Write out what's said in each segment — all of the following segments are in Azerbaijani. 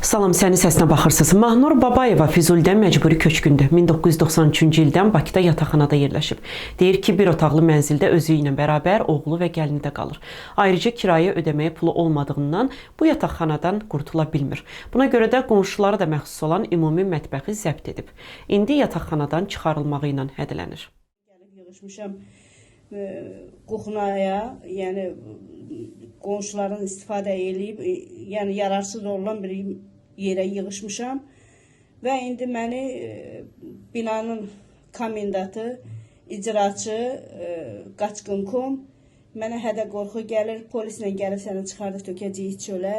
Salam, sənin səsinə baxırsınız. Mahnur Babayeva Füzulidən məcburi köçkündür. 1993-cü ildən Bakıda yataqxanada yerləşib. Deyir ki, bir otaqlı mənzildə özü ilə bərabər oğlu və gəlini də qalır. Ayrıca kirayə ödəməyə pulu olmadığından bu yataqxanadan qurtula bilmir. Buna görə də qonşulara da məxsus olan ümumi mətbəxi zəbt edib. İndi yataqxanadan çıxarılmağı ilə hədələnir. Yığışmışam qoxunaya, yəni qonşuların istifadə edib, yəni yararsız olan bir yerə yığışmışam və indi məni binanın komendatı, icraçı, qaçqın.com mənə hədə qorxu gəlir, polislə gəlib səni çıxardıb tökəcəyik çölə.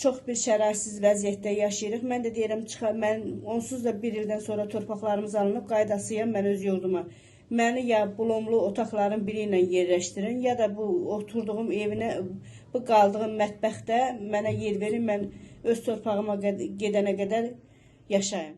Çox bir şəraitsiz vəziyyətdə yaşayırıq. Mən də deyirəm, mən onsuz da bir ildən sonra torpaqlarımız alınıb, qaydasıyam mən öz yurduma. Məni ya bulomlu otaqların biri ilə yerləşdirin, ya da bu oturduğum evinə, bu qaldığım mətbəxdə mənə yer verin, mən öz torpağıma gedənə qədər yaşayım.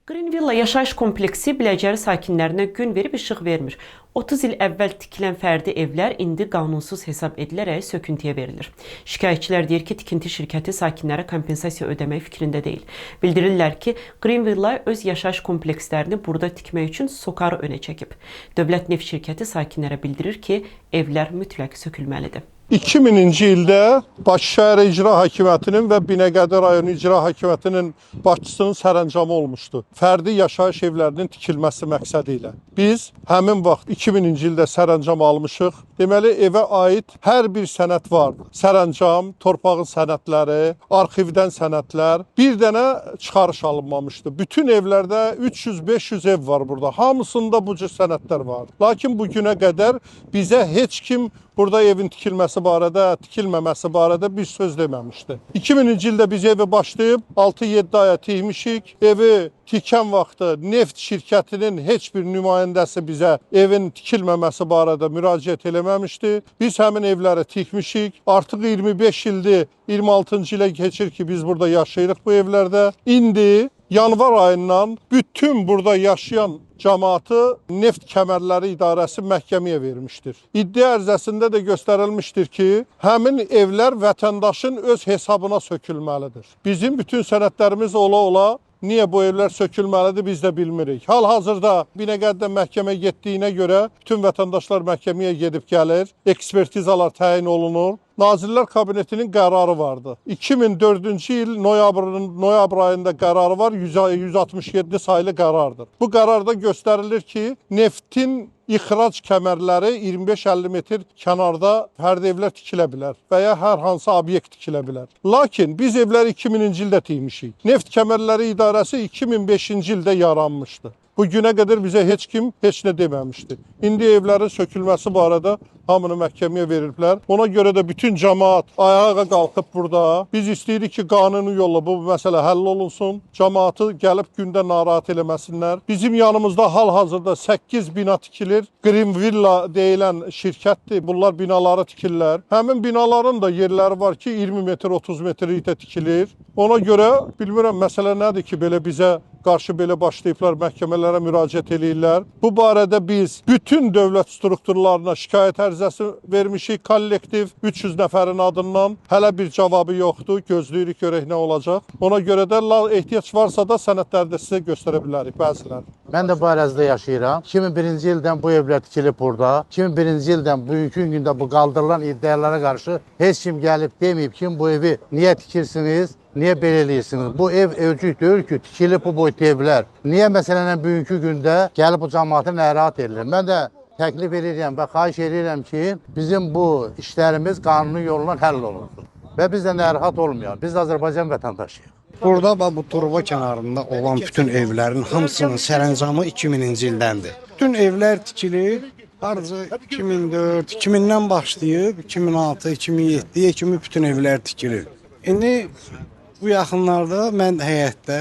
Green Villa yaşayış kompleksi Biləcəri sakinlərinə gün verib işıq vermir. 30 il əvvəl tikilən fərdi evlər indi qanunsuz hesab edilərək söküntüyə verilir. Şikayətçilər deyir ki, tikinti şirkəti sakinlərə kompensasiya ödəmək fikrində deyil. Bildirirlər ki, Green Villa öz yaşayış komplekslərini burada tikmək üçün sokarı önə çəkib. Dövlət Neft şirkəti sakinlərə bildirir ki, evlər mütləq sökülməlidir. 2000-ci ildə Bakı Şəhər İcra Hakimiyyətinin və Binəqədi Rayonu İcra Hakimiyyətinin başçısının sərəncamı olmuşdu. Fərdi yaşayış evlərinin tikilməsi məqsədi ilə. Biz həmin vaxt 2000-ci ildə sərəncam almışıq. Deməli, evə aid hər bir sənəd vardı. Sərəncam, torpağın sənədləri, arxivdən sənədlər, bir dənə çıxarış alınmamışdı. Bütün evlərdə 300-500 ev var burada. Hamısında bu cür sənədlər var. Lakin bugünə qədər bizə heç kim burada evin tikilməsi barədə, tikilməməsi barədə bir söz deməmişdi. 2000-ci ildə biz evi başlayıb 6-7 aya tikmişik. Evi tikən vaxtı Neft şirkətinin heç bir nümayəndəsi bizə evin tikilməməsi barədə müraciət eləməmişdi. Biz həmin evləri tikmişik. Artıq 25 ildir, 26-cı ilə keçir ki, biz burada yaşayırıq bu evlərdə. İndi yanvar ayından bütün burada yaşayan cəmaatı Neft Kəmərləri İdarəsi məhkəməyə vermişdir. İddia ərizəsində də göstərilmişdir ki, həmin evlər vətəndaşın öz hesabına sökülməlidir. Bizim bütün sənədlərimiz ola-ola niyə bu evlər sökülməlidir biz də bilmirik. Hal-hazırda Binəqədidə məhkəmə getdiyinə görə bütün vətəndaşlar məhkəməyə gedib gəlir, ekspertizalar təyin olunur. Nazirlər Kabinetinin qərarı vardı. 2004-cü il noyabr ayında qərarı var, 167 saylı qərardır. Bu qərarda göstərilir ki, neftin ixrac kəmərləri 25-50 metr kənarda fərdi evlər tikilə bilər və ya hər hansı obyekt tikilə bilər. Lakin biz evləri 2000-ci ildə tikmişik. Neft Kəmərləri İdarəsi 2005-ci ildə yaranmışdı. Bu günə qədər bizə heç kim heç nə deməmişdi. İndi evlərin sökülməsi barədə hamını məhkəməyə verirlər. Ona görə də bütün cəmaat ayağa qalxıb burada. Biz istəyirik ki, qanuni yolla bu məsələ həll olunsun. Cəmaatı gəlib gündə narahat eləməsinlər. Bizim yanımızda hal-hazırda 8 bina tikilir. Green Villa deyilən şirkətdir. Bunlar binaları tikirlər. Həmin binaların da yerləri var ki, 20 metr, 30 metrlikdə tikilir. Ona görə bilmirəm məsələ nədir ki, belə bizə qarşı belə başlayıblar, məhkəmələrə müraciət eləyirlər. Bu barədə biz bütün dövlət strukturlarına şikayət ərizəsi vermişik, kollektiv 300 nəfərin adından. Hələ bir cavabı yoxdur, gözləyirik görək nə olacaq. Ona görə də ehtiyac varsa da sənədləri də sizə göstərə bilərik bəziləri. Mən də bu ərazidə yaşayıram. 2001-ci ildən bu evlər tikilib burada. 2001-ci ildən bugünkü gündə bu qaldırılan iddialara qarşı heç kim gəlib deməyib ki, bu evi niyə tikirsiniz? Niyə belə eləyirsiniz? Bu ev evcük deyil ki, tikilib bu boyutlu evlər. Niyə məsələn bugünkü gündə gəlib bu cəmaatı narahat edilir? Mən də təklif edirəm və xahiş edirəm ki, bizim bu işlərimiz qanuni yolla həll olunsun. Və biz də narahat olmayaq. Biz də Azərbaycan vətəndaşıyıq. Burada bu turba kənarında olan bütün evlərin hamısının sərəncamı 2000-ci ildəndir. Bütün evlər tikilir. Harca 2004, 2000-dən başlayıb 2006, 2007-yə kimi bütün evlər tikilir. İndi bu yaxınlarda mən həyətdə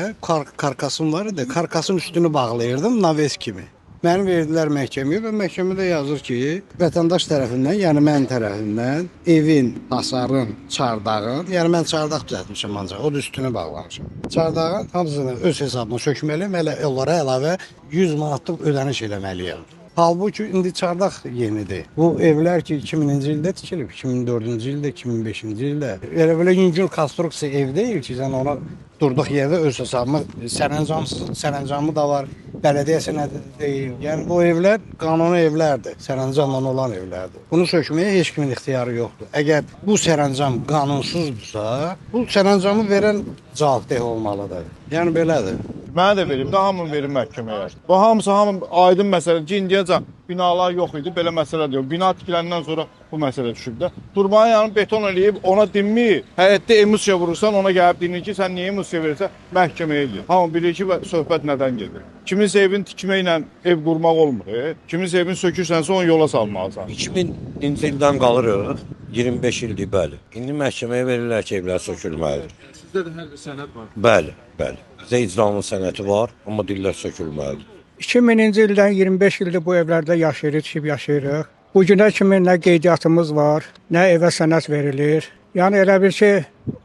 karkasım var idi. Karkasın üstünü bağlayırdım naves kimi. Məni verdilər məhkəməyə və məhkəmədə yazır ki, vətəndaş tərəfindən, yəni mən tərəfindən evin, hasarın, çardağın, yəni mən çardaq düzəltmişəm ancaq, o da üstünü bağlamışam. Çardağın hamısını öz hesabıma sökməliyəm, onlara əlavə 100 manatlıq ödəniş eləməliyəm. Halbuki indi çardaq yenidir. Bu evlər ki 2000-ci ildə tikilib, 2004-cü ildə, 2005-ci ildə. Elə belə yüngül konstruksiya ev deyil ki, sən ona durduq yerdə öz hesabına sərəncamı da var, bələdiyyə sənədi deyil. Yəni bu evlər qanuni evlərdir, sərəncamla olan evlərdir. Bunu sökməyə heç kimin ixtiyarı yoxdur. Əgər bu sərəncam qanunsuzdursa, bu sərəncamı verən cavabdeh olmalıdır. Yəni belədir. Mənə də verim, daha hamını verim məhkəməyə. Bu hamısı aydın məsələ. İndiyəcən binalar yox idi, belə məsələ deyil. Bina tikiləndən sonra bu məsələ düşüb də. Turbanı yanı beton eləyib, ona dinmir. Həyətdə emusiya vurursan, ona gəlib dinir ki, sən niyə emusiya verirsən, məhkəməyə gedir. Hamı bilir ki, söhbət nədən gedir. Kiminsə evini tikməklə ev qurmaq olmur. Kiminsə evini sökürsənsə onu yola salmalısan. 2000-ci ildən qalırıq, 25 ildir, bəli. İndi məhkəməyə verirlər ki, evlər sökülməlidir. Sizdə də hər bir sənəd var. Bəli, bəli. Bizdə icranın sənəti var, amma deyirlər sökülməlidir. 2000-ci ildən 25 ildir bu evlərdə yaşayırıq, tikib yaşayırıq. Bu günə kimi nə qeydiyyatımız var, nə evə sənəd verilir. Yəni elə bir ki,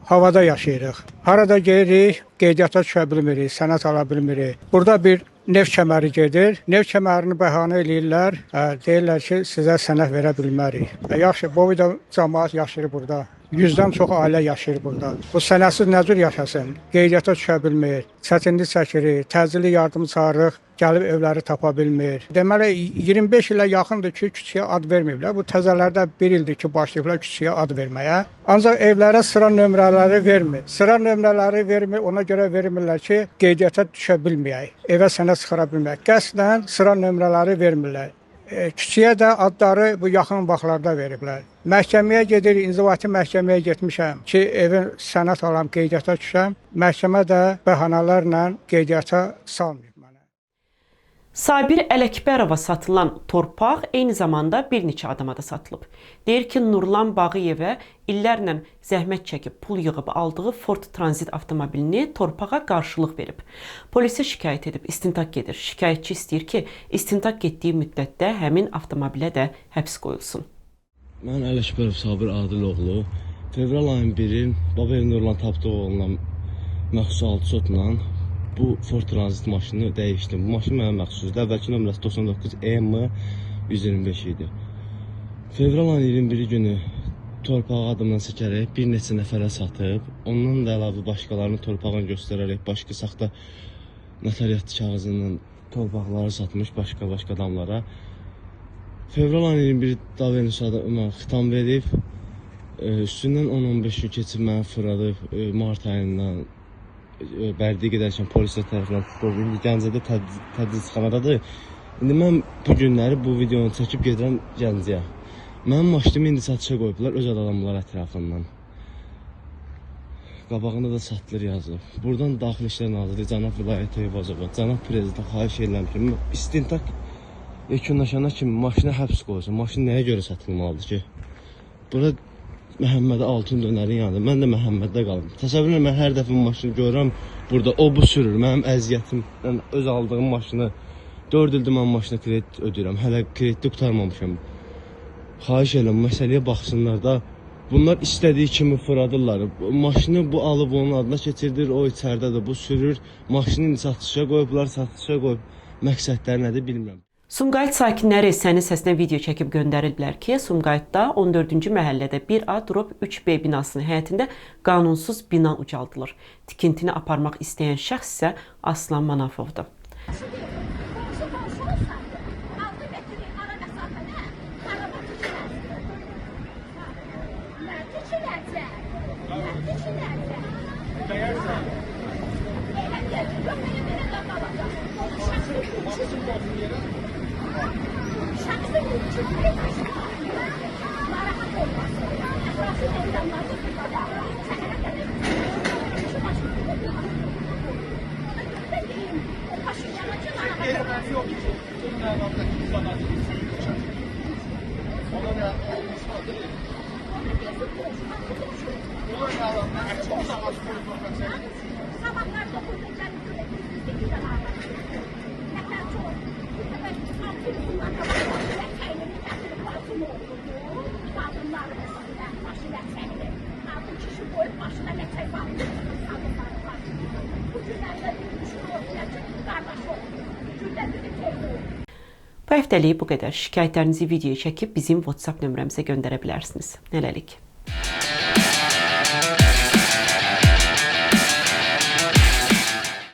havada yaşayırıq. Harada gedirik, qeydiyyata düşə bilmirik, sənəd ala bilmirik. Burada bir neft kəməri gedir. Neft kəmərini bəhanə eləyirlər. Deyirlər ki, sizə sənəd verə bilmərik. Yaxşı, bu da cəmaət yaşayır burada. 100-dən çox ailə yaşayır burada. Bu sənədsiz nə cür yaşasın? Qeydiyyata düşə bilmir, çətinlik çəkirik, təcili yardım çağırırıq, gəlib evləri tapa bilmir. Deməli, 25 ilə yaxındır ki, küçüyə ad verməyiblər. Bu təzələrdə 1 ildir ki, başlayıblar küçüyə ad verməyə. Ancaq evlərə sıra nömrələri vermir. Sıra nömrələri vermir, ona görə vermirlər ki, qeydiyyata düşə bilməyək, evə sənəd çıxara bilməyək. Qəsdən sıra nömrələri vermirlər. Küçüyə də adları bu yaxın vaxtlarda veriblər. Məhkəməyə gedir, inzibati məhkəməyə getmişəm ki, evin sənəd alam, qeydiyyata düşəm. Məhkəmə də bəhanələrlə qeydiyyata salmayıb mənə. Sabir Ələkbərova satılan torpaq eyni zamanda bir neçə adama da satılıb. Deyir ki, Nurlan Bağıyevə illərlə zəhmət çəkib pul yığıb aldığı Ford Transit avtomobilini torpağa qarşılıq verib. Polisə şikayət edib, istintaq gedir. Şikayətçi istəyir ki, istintaq getdiyi müddətdə həmin avtomobilə də həbs qoyulsun. Mən Ələkbərov Sabir Adiloğlu fevral ayın 1-i Babayev Nurlan Tapdıoğlu'na məxsus 6 sotla bu Ford Transit maşını dəyişdim. Bu maşın mənə məxsusdur. Əvvəlki nömrəsi 99 EM 125 idi. Fevral ayın 21-ci günü torpağı adımdan çəkərək bir neçə nəfərə satıb, ondan da əlavə başqalarını torpağını göstərərək başqa saxta notariat kağızından torpaqları satmış başqa adamlara. Fevral ayın 21-ci davranışa xitam verib, üstündən 10-15 gün keçib məni fırladıb, mart ayından Bərdiyə gedərkən polislər tərəfindən tutuldu. İndi Gəncədə tədrisxanadadır. İndi mən bu günləri bu videonu çəkib gedirəm Gəncəyə. Mənim maşınımı indi satışa qoyublar öz adamlar ətrafından. Qabağında da satılır yazılıb. Buradan Daxili İşlər Naziri cənab Vilayət Eyvazova, cənab Prezident xahiş edirəm ki, istintaq yekunlaşana kimi maşına həbs qoyulsun. Maşın nəyə görə satılmalıdır ki? Bura Məhəmmədə altın dönərin yanında, mən də Məhəmməddə qalım. Təsəvvür edin, mən hər dəfə maşını görürəm, burada o bu sürür. Mənim əziyyətimdən öz aldığım maşını 4 ildir mən maşına kredit ödəyirəm. Hələ krediti qurtarmamışam. Xahiş edirəm, məsələyə baxsınlar da. Bunlar istədiyi kimi fırladırlar. Maşını bu alıb onun adına keçirdir, o içəridə də bu sürür. Maşını satışa qoyublar, satışa qoyub. Məqsədləri nədir bilmirəm. Sumqayıt sakinləri sənin səsinə video çəkib göndəriblər ki, Sumqayıtda 14-cü məhəllədə 1A-3B binasının həyətində qanunsuz bina ucaldılır. Tikintini aparmaq istəyən şəxs isə Aslan Manafovdur. Bu həftəlik bu qədər. Şikayətlərinizi videoya çəkib bizim WhatsApp nömrəmizə göndərə bilərsiniz. Hələlik.